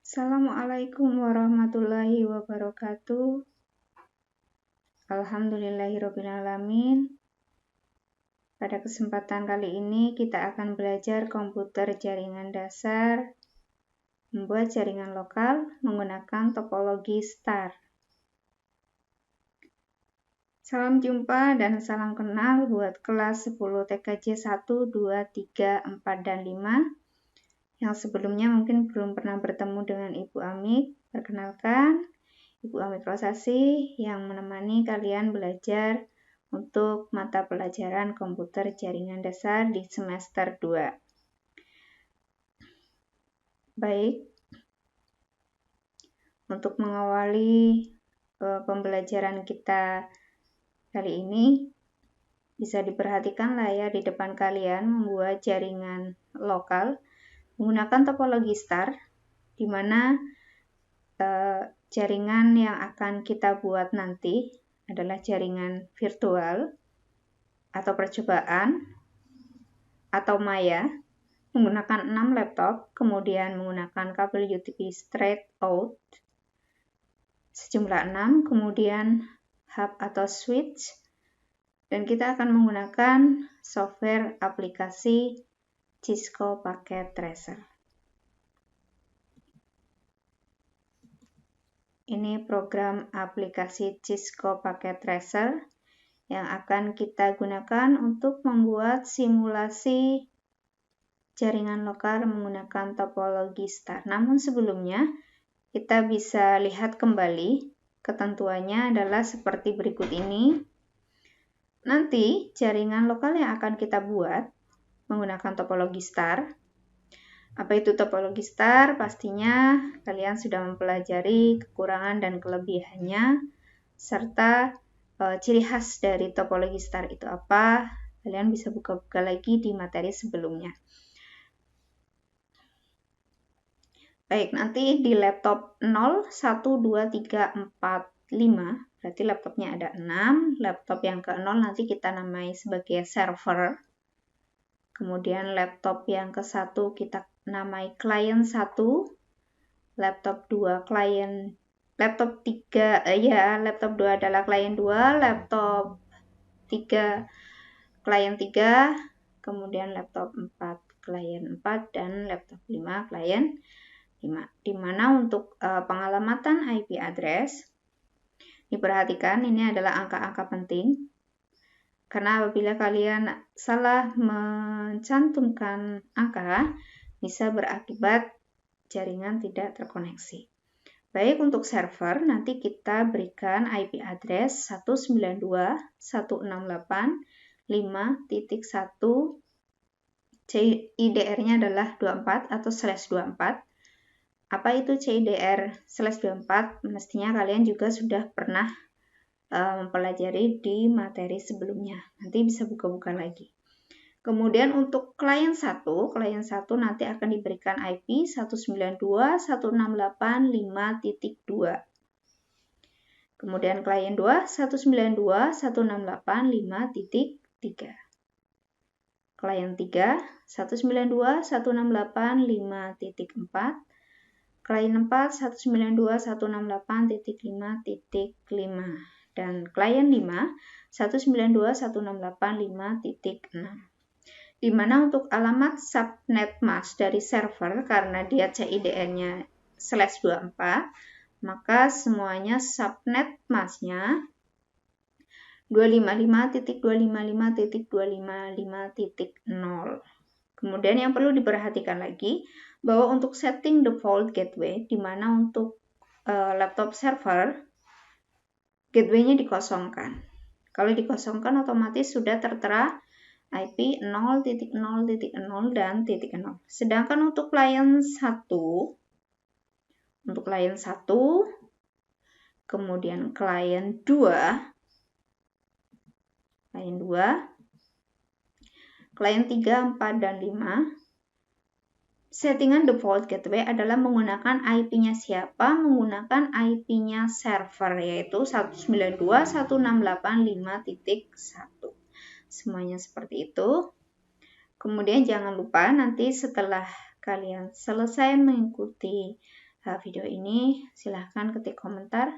Assalamualaikum warahmatullahi wabarakatuh. Alhamdulillahirrabbilalamin. Pada kesempatan kali ini kita akan belajar komputer jaringan dasar, membuat jaringan lokal menggunakan topologi star. Salam jumpa dan salam kenal buat kelas 10 TKJ 1, 2, 3, 4, dan 5. Yang sebelumnya mungkin belum pernah bertemu dengan Ibu Amik. Perkenalkan, Ibu Amik Rosasi yang menemani kalian belajar untuk mata pelajaran komputer jaringan dasar di semester 2. Baik, untuk mengawali pembelajaran kita kali ini, bisa diperhatikan layar di depan kalian membuat jaringan lokal menggunakan topologi star, di mana jaringan yang akan kita buat nanti adalah jaringan virtual atau percobaan atau maya menggunakan 6 laptop, kemudian menggunakan kabel UTP straight out sejumlah 6, kemudian hub atau switch, dan kita akan menggunakan software aplikasi Cisco Packet Tracer. Ini program aplikasi Cisco Packet Tracer yang akan kita gunakan untuk membuat simulasi jaringan lokal menggunakan topologi star. Namun sebelumnya, kita bisa lihat kembali ketentuannya adalah seperti berikut ini. Nanti jaringan lokal yang akan kita buat menggunakan topologi star. Apa itu topologi star? Pastinya kalian sudah mempelajari kekurangan dan kelebihannya, serta ciri khas dari topologi star itu apa. Kalian bisa buka-buka lagi di materi sebelumnya. Baik, nanti di laptop 0, 1, 2, 3, 4, 5, berarti laptopnya ada 6. Laptop yang ke-0 nanti kita namai sebagai server. Kemudian laptop yang ke-1 kita namai client 1, laptop 2 client, laptop 3, laptop 2 adalah client 2, laptop 3 client 3, kemudian laptop 4 client 4, dan laptop 5 client 5. Di mana untuk pengalamatan IP address, diperhatikan ini adalah angka-angka penting. Karena apabila kalian salah mencantumkan angka, bisa berakibat jaringan tidak terkoneksi. Baik, untuk server, nanti kita berikan IP address 192.168.5.1, CIDR-nya adalah 24 atau /24. Apa itu CIDR/24? Mestinya kalian juga sudah pernah mempelajari di materi sebelumnya. Nanti bisa buka-buka lagi. Kemudian untuk client 1 nanti akan diberikan IP 192.168.5.2. Kemudian client 2 192.168.5.3. Client 3 192.168.5.4. Client 4 192.168.5.5, dan client 5 192.168.5.6. Di mana untuk alamat subnet mask dari server, karena dia CIDR-nya /24, maka semuanya subnet masknya 255.255.255.0. Kemudian yang perlu diperhatikan lagi, bahwa untuk setting default gateway, di mana untuk laptop server, gateway-nya dikosongkan. Kalau dikosongkan, otomatis sudah tertera IP 0.0.0 dan 0. Sedangkan untuk client 1, kemudian client 2, client 3, 4, dan 5, settingan default gateway adalah menggunakan IP-nya siapa? Menggunakan IP-nya server, yaitu 192.168.5.1. Semuanya seperti itu. Kemudian jangan lupa nanti setelah kalian selesai mengikuti video ini, silahkan ketik komentar,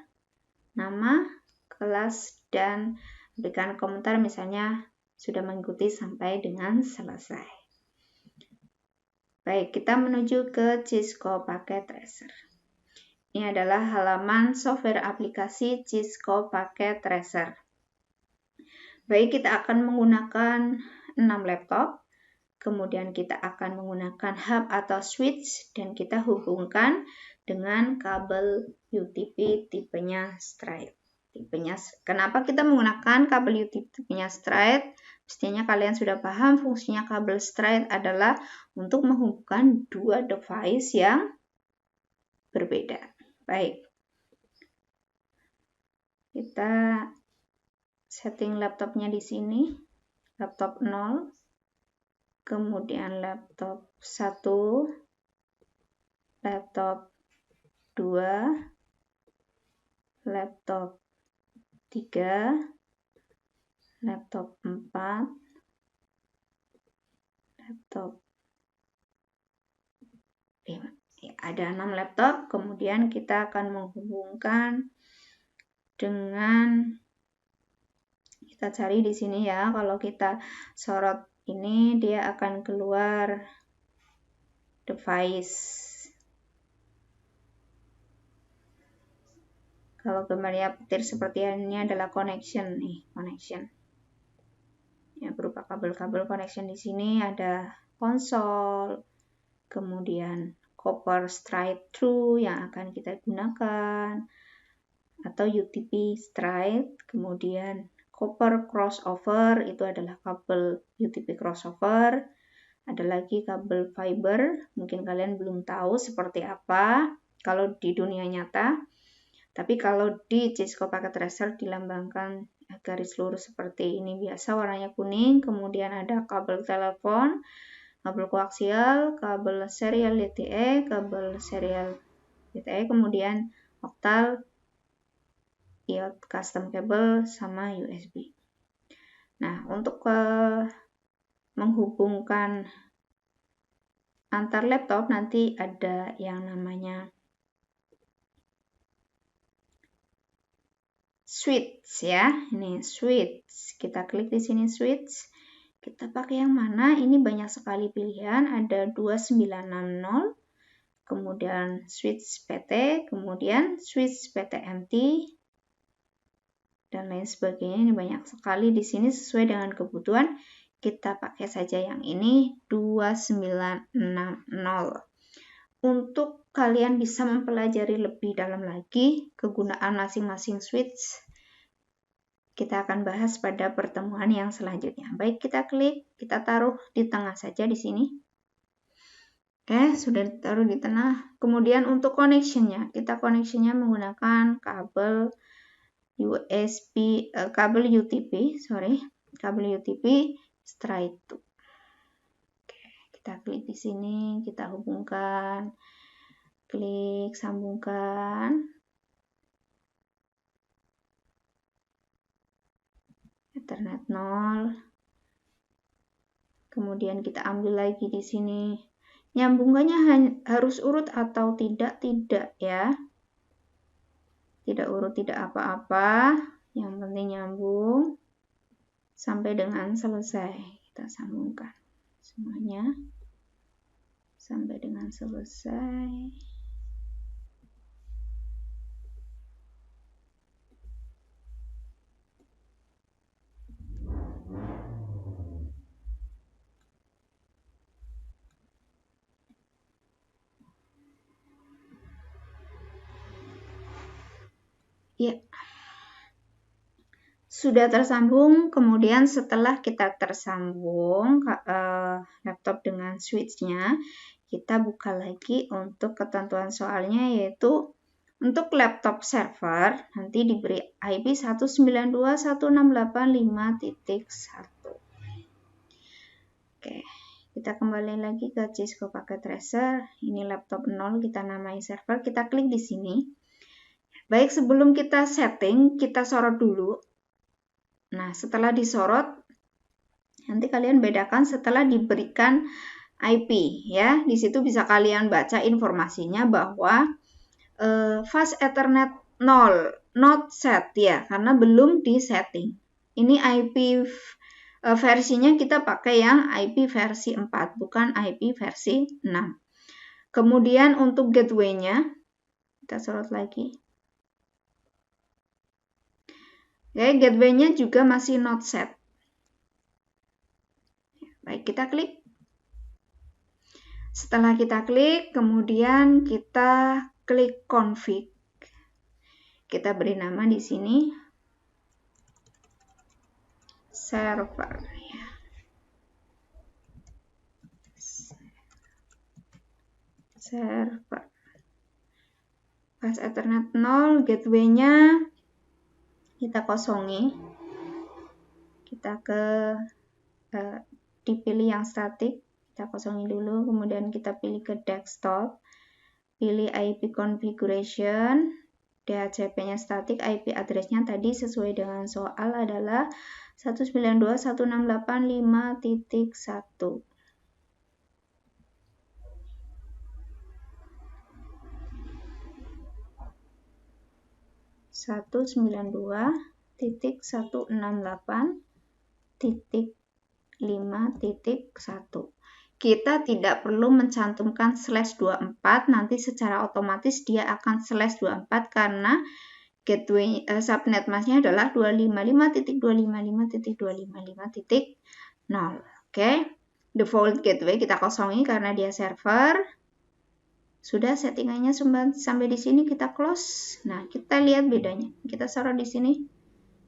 nama, kelas, dan berikan komentar misalnya sudah mengikuti sampai dengan selesai. Baik, kita menuju ke Cisco Packet Tracer. Ini adalah halaman software aplikasi Cisco Packet Tracer. Baik, kita akan menggunakan 6 laptop. Kemudian kita akan menggunakan hub atau switch dan kita hubungkan dengan kabel UTP tipenya straight. Kenapa kita menggunakan kabel UTP tipenya straight? Pastinya kalian sudah paham fungsinya kabel straight adalah untuk menghubungkan dua device yang berbeda. Baik. Kita setting laptopnya di sini. Laptop 0. Kemudian laptop 1, laptop 2, laptop 3, laptop 4, laptop 5. Ya, ada 6 laptop, kemudian kita akan menghubungkan dengan, kita cari di sini ya, kalau kita sorot ini dia akan keluar device. Kalau gambarnya petir seperti ini adalah connection nih, connection. Ya, berupa kabel-kabel connection di sini ada konsol, kemudian copper straight through yang akan kita gunakan, atau UTP straight, kemudian copper crossover, itu adalah kabel UTP crossover. Ada lagi kabel fiber, mungkin kalian belum tahu seperti apa kalau di dunia nyata. Tapi kalau di Cisco Packet Tracer dilambangkan garis lurus seperti ini biasa, warnanya kuning. Kemudian ada kabel telepon, kabel koaksial, kabel serial LTE, kabel serial LTE, kemudian oktal, IoT custom cable, sama USB. Nah, untuk menghubungkan antar laptop nanti ada yang namanya switch ya. Ini switch. Kita klik di sini switch. Kita pakai yang mana? Ini banyak sekali pilihan. Ada 2960. Kemudian switch PT, kemudian switch PTMT, dan lain sebagainya. Ini banyak sekali di sini sesuai dengan kebutuhan. Kita pakai saja yang ini 2960. Untuk kalian bisa mempelajari lebih dalam lagi kegunaan masing-masing switch, kita akan bahas pada pertemuan yang selanjutnya. Baik, kita klik, kita taruh di tengah saja di sini. Oke, sudah ditaruh di tengah. Kemudian untuk connection-nya, kita connection-nya menggunakan kabel USB, kabel UTP straight. Oke, kita klik di sini, kita hubungkan, klik sambungkan. Ethernet 0. Kemudian kita ambil lagi di sini. Nyambungannya harus urut atau tidak ya. Tidak urut, tidak apa-apa. Yang penting nyambung sampai dengan selesai. Kita sambungkan semuanya sampai dengan selesai. Ya, sudah tersambung. Kemudian setelah kita tersambung laptop dengan switch-nya, kita buka lagi untuk ketentuan soalnya, yaitu untuk laptop server nanti diberi IP 192.168.5.1. Oke, kita kembali lagi ke Cisco Packet Tracer. Ini laptop 0, kita namai server, kita klik di sini. Baik, sebelum kita setting, kita sorot dulu. Nah, setelah disorot, nanti kalian bedakan setelah diberikan IP ya. Di situ bisa kalian baca informasinya bahwa fast Ethernet 0, not set ya, karena belum di setting. Ini IP versinya kita pakai yang IP versi 4, bukan IP versi 6. Kemudian untuk gateway-nya, kita sorot lagi. Oke, gateway-nya juga masih not set. Baik, kita klik. Setelah kita klik, kemudian kita klik config. Kita beri nama di sini server. Server. Fast Ethernet 0, gateway-nya kita kosongi. Kita dipilih yang static. Kita kosongi dulu, kemudian kita pilih ke desktop, pilih IP configuration, DHCP-nya static, IP address-nya tadi sesuai dengan soal adalah 192.168.5.1. Kita tidak perlu mencantumkan /24, nanti secara otomatis dia akan /24 karena gateway subnet mask-nya adalah 255.255.255.0. Oke, default gateway kita kosongi karena dia server. Sudah settingannya sampai di sini, kita close. Nah, kita lihat bedanya. Kita taruh di sini.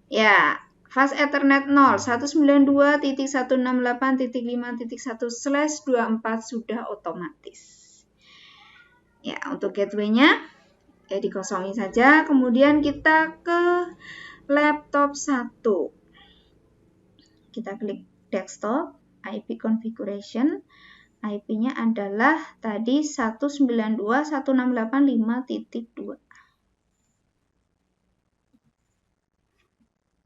Ya, Fast Ethernet 0, 192.168.5.1/24 sudah otomatis. Ya, untuk gateway-nya ya dikosongi saja. Kemudian kita ke laptop 1. Kita klik desktop, IP configuration. IP-nya adalah tadi 192.168.5.2.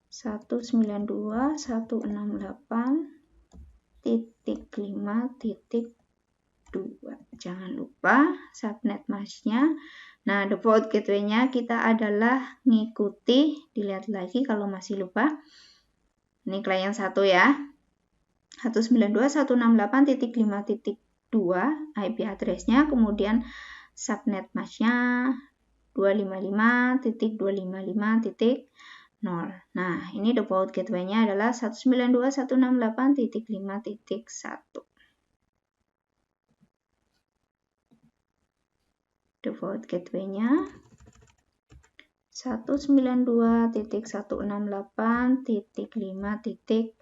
192.168.5.2. Jangan lupa subnet mask-nya. Nah, default gateway-nya kita adalah ngikuti, dilihat lagi kalau masih lupa. Ini klien 1 ya. 192.168.5.2 IP address-nya, kemudian subnet mask-nya 255.255.0. Nah, ini default gateway-nya adalah 192.168.5.1. Default gateway-nya 192.168.5.1.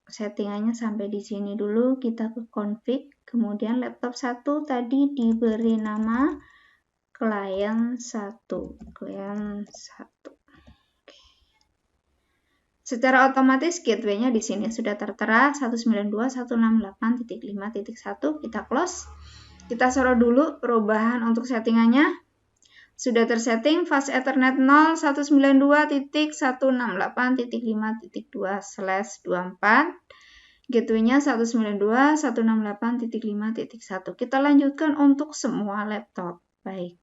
Settingannya sampai di sini dulu, kita ke config, kemudian laptop 1 tadi diberi nama klien 1. Secara otomatis gateway-nya di sini sudah tertera 192.168.5.1. Kita close. Kita sorot dulu perubahan untuk settingannya. Sudah tersetting Fast Ethernet 0 192.168.5.2/24. Gateway-nya 192.168.5.1. Kita lanjutkan untuk semua laptop. Baik.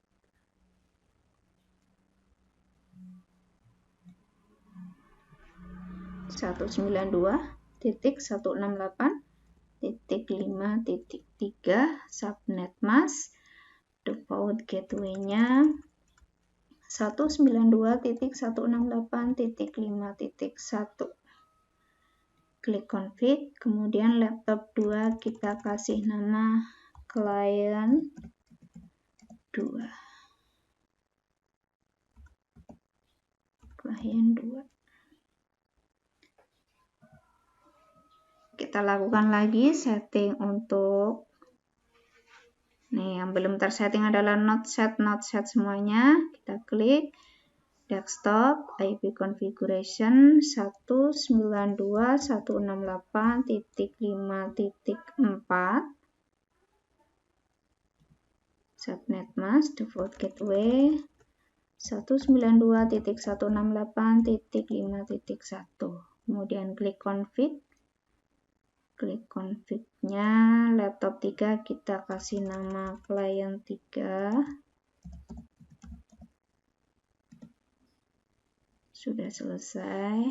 (192.168.5.3) subnet mask. Default gateway-nya 192.168.5.1. Klik config, kemudian laptop 2 kita kasih nama klien 2. Klien 2. Kita lakukan lagi setting untuk yang belum tersetting adalah not set semuanya. Kita klik desktop, IP configuration 192.168.5.4. Subnet mask, default gateway 192.168.5.1. Kemudian klik config. Klik config-nya laptop 3 kita kasih nama klien 3. Sudah selesai.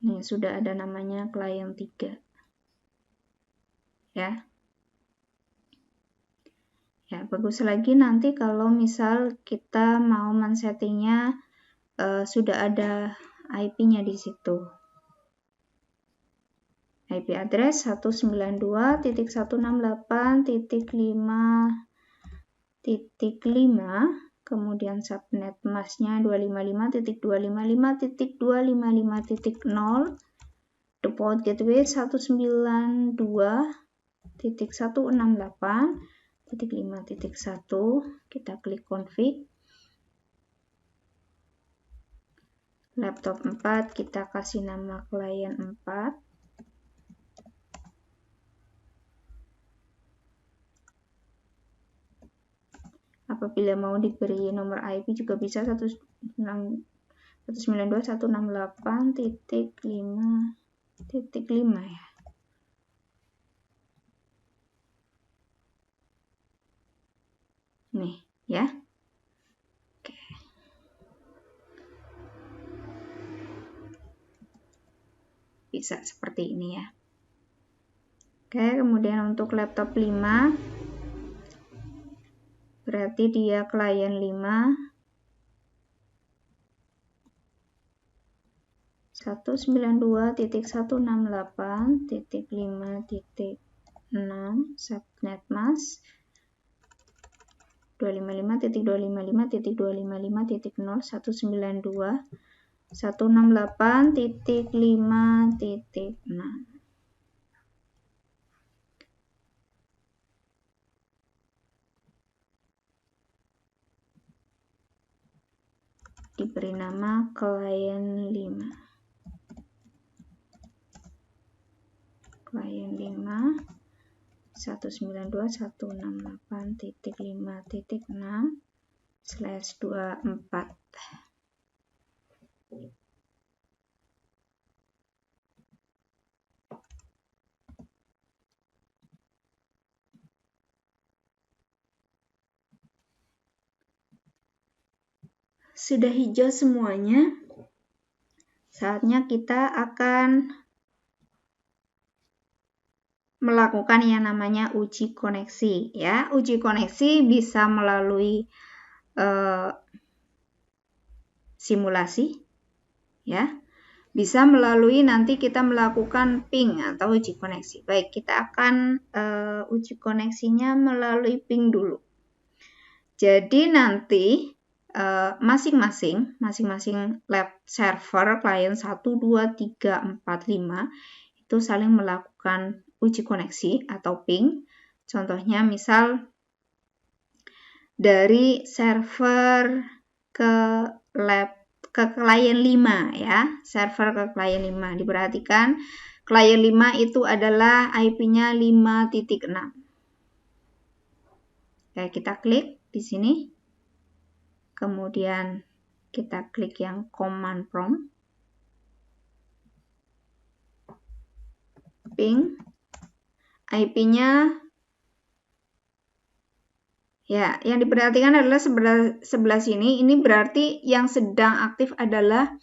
Nih, sudah ada namanya klien 3. Ya. Ya, bagus lagi nanti kalau misal kita mau men-settingnya sudah ada IP-nya di situ. IP address 192.168.5.5, kemudian subnet masknya 255.255.255.0, default gateway 192.168.5.1, kita klik config. Laptop 4 kita kasih nama klien 4. Apabila mau diberi nomor IP juga bisa 192.168.5.5 ya. Nih ya. Oke. Bisa seperti ini ya. Oke, kemudian untuk laptop 5 berarti dia klien 5 192.168.5.6 subnet mask 255.255.255.0 192.168.5.6. Diberi nama klien 5. Klien 5 192.168.5.6/24. Sudah hijau semuanya. Saatnya kita akan melakukan yang namanya uji koneksi ya. Uji koneksi bisa melalui simulasi ya. Bisa melalui nanti kita melakukan ping atau uji koneksi. Baik, kita akan uji koneksinya melalui ping dulu. Jadi nanti masing-masing lab server klien 1, 2, 3, 4, 5 itu saling melakukan uji koneksi atau ping. Contohnya misal dari server ke klien 5 ya, server ke klien 5. Diperhatikan klien 5 itu adalah IP-nya 5.6. Oke, kita klik di sini. Kemudian kita klik yang command prompt. Ping. IP-nya ya, yang diperhatikan adalah sebelah sini. Ini berarti yang sedang aktif adalah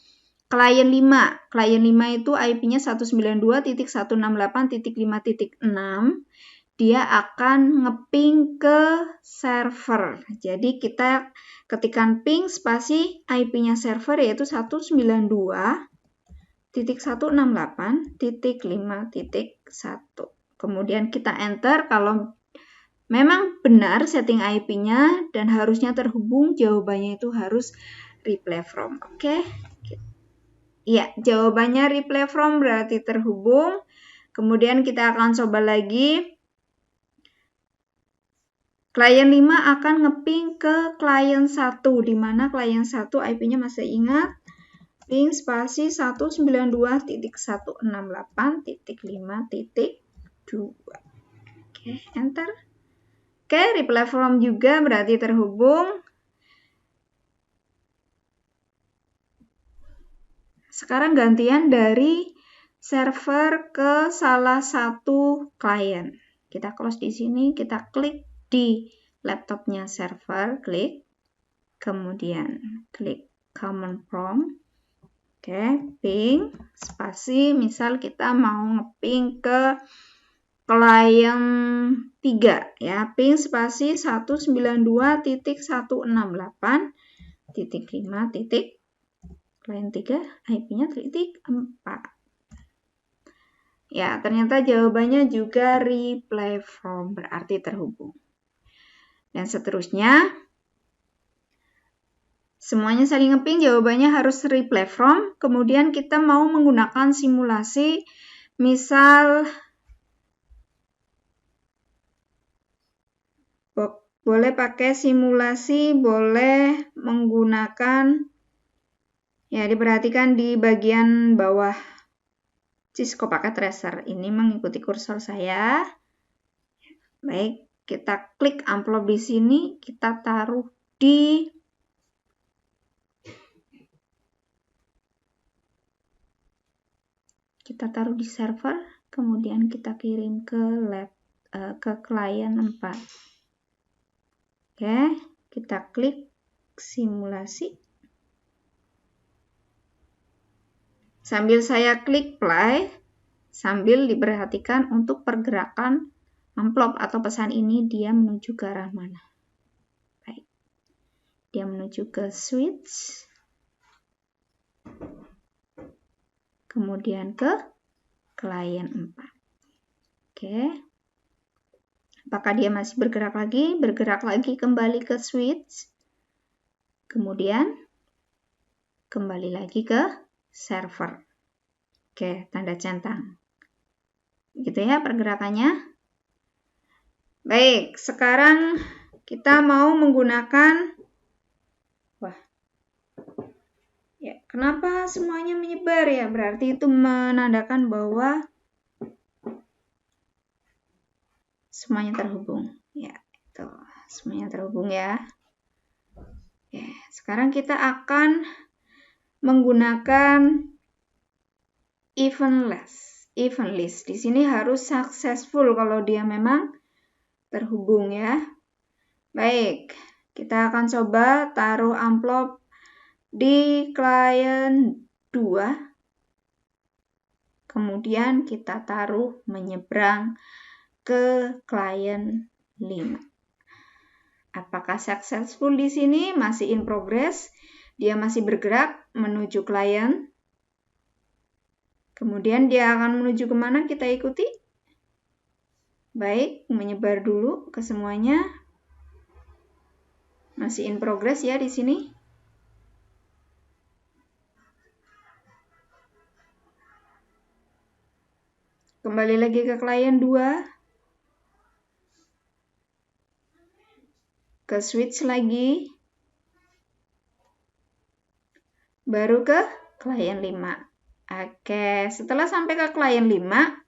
klien 5. Klien 5 itu IP-nya 192.168.5.6. Dia akan ngeping ke server. Jadi kita ketikkan ping spasi IP-nya server yaitu 192.168.5.1. Kemudian kita enter kalau memang benar setting IP-nya dan harusnya terhubung, jawabannya itu harus reply from. Oke. Ya, jawabannya reply from berarti terhubung. Kemudian kita akan coba lagi. Klien 5 akan ngeping ke klien 1, di mana klien 1 IP-nya masih ingat, ping spasi 192.168.5.2. Oke, enter. Oke, reply from juga berarti terhubung. Sekarang gantian dari server ke salah satu klien. Kita close di sini, kita klik di laptopnya server, klik. kemudian klik command prompt. Oke, ping spasi, misal kita mau ngeping ke klien 3 ya, ping spasi 192.168.5. klien 3 IP-nya titik 4. Ya, ternyata jawabannya juga reply from, berarti terhubung. Dan seterusnya, semuanya saling ngeping, jawabannya harus reply from. Kemudian kita mau menggunakan simulasi, misal boleh pakai simulasi, boleh menggunakan, ya diperhatikan di bagian bawah Cisco Packet Tracer. Ini mengikuti kursor saya. Baik, kita klik amplop di sini, kita taruh di server, kemudian kita kirim ke klien 4. Oke, kita klik simulasi. Sambil saya klik play, sambil diperhatikan untuk pergerakan amplop atau pesan ini dia menuju ke arah mana. Baik, dia menuju ke switch, kemudian ke klien 4. Oke. Apakah dia masih bergerak lagi? Bergerak lagi kembali ke switch. Kemudian kembali lagi ke server. Oke, tanda centang. Gitu ya pergerakannya. Baik, sekarang kita mau menggunakan, ya, kenapa semuanya menyebar ya? Berarti itu menandakan bahwa semuanya terhubung. Ya, itu semuanya terhubung ya. Oke, sekarang kita akan menggunakan event list. Di sini harus successful kalau dia memang terhubung ya. Baik, kita akan coba taruh amplop di klien 2. Kemudian kita taruh menyeberang ke klien 5. Apakah successful di sini? Masih in progress. Dia masih bergerak menuju klien. Kemudian dia akan menuju kemana? Kita ikuti. Baik, menyebar dulu ke semuanya. Masih in progress ya di sini. Kembali lagi ke klien 2. Ke switch lagi. Baru ke klien 5. Oke, setelah sampai ke klien 5,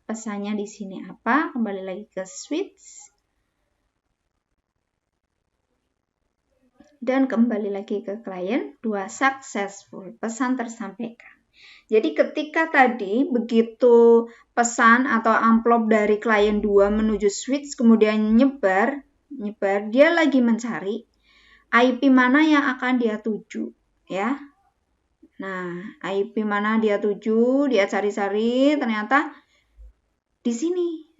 pesannya di sini apa? Kembali lagi ke switch. Dan kembali lagi ke klien 2, successful, pesan tersampaikan. Jadi ketika tadi begitu pesan atau amplop dari klien 2 menuju switch kemudian nyebar, dia lagi mencari IP mana yang akan dia tuju, ya. Nah, IP mana dia tuju, dia cari-cari, ternyata di sini,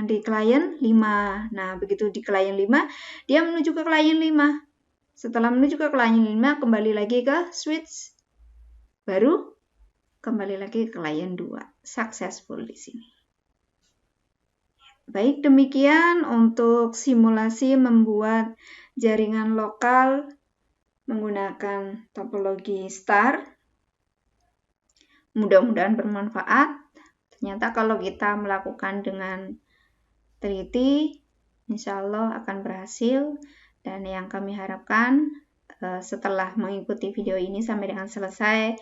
di klien 5. Nah, begitu di klien 5, dia menuju ke klien 5. Setelah menuju ke klien 5, kembali lagi ke switch. Baru kembali lagi ke klien 2. Successful di sini. Baik, demikian untuk simulasi membuat jaringan lokal menggunakan topologi star. Mudah-mudahan bermanfaat. Ternyata kalau kita melakukan dengan teliti, insya Allah akan berhasil. Dan yang kami harapkan setelah mengikuti video ini sampai dengan selesai,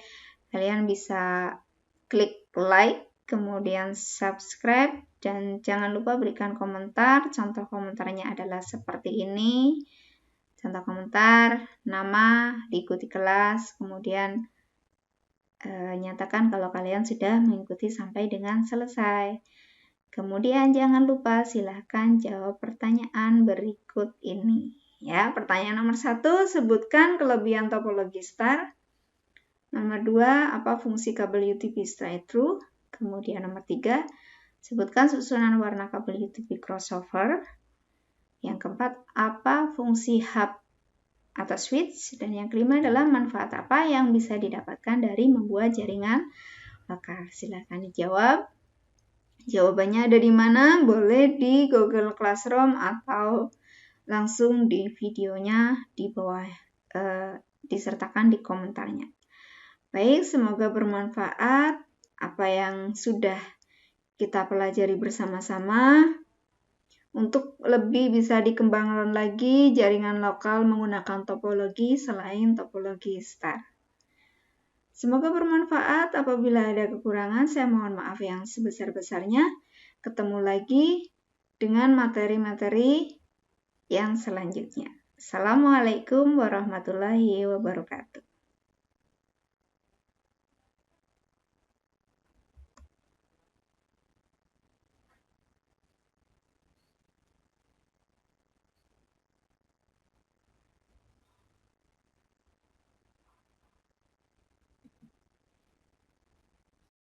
kalian bisa klik like, kemudian subscribe, dan jangan lupa berikan komentar. Contoh komentarnya adalah seperti ini. Contoh komentar, nama, diikuti kelas, kemudian nyatakan kalau kalian sudah mengikuti sampai dengan selesai. Kemudian jangan lupa silahkan jawab pertanyaan berikut ini. Ya, pertanyaan nomor 1, sebutkan kelebihan topologi star. Nomor 2, apa fungsi kabel UTP straight through? Kemudian nomor 3, sebutkan susunan warna kabel UTP crossover. Yang keempat, apa fungsi hub atau switch? Dan yang kelima adalah manfaat apa yang bisa didapatkan dari membuat jaringan lokal. Silakan dijawab. Jawabannya ada di mana? Boleh di Google Classroom atau langsung di videonya di bawah, disertakan di komentarnya. Baik, semoga bermanfaat apa yang sudah kita pelajari bersama-sama. Untuk lebih bisa dikembangkan lagi jaringan lokal menggunakan topologi selain topologi star. Semoga bermanfaat. Apabila ada kekurangan, saya mohon maaf yang sebesar-besarnya. Ketemu lagi dengan materi-materi yang selanjutnya. Assalamualaikum warahmatullahi wabarakatuh.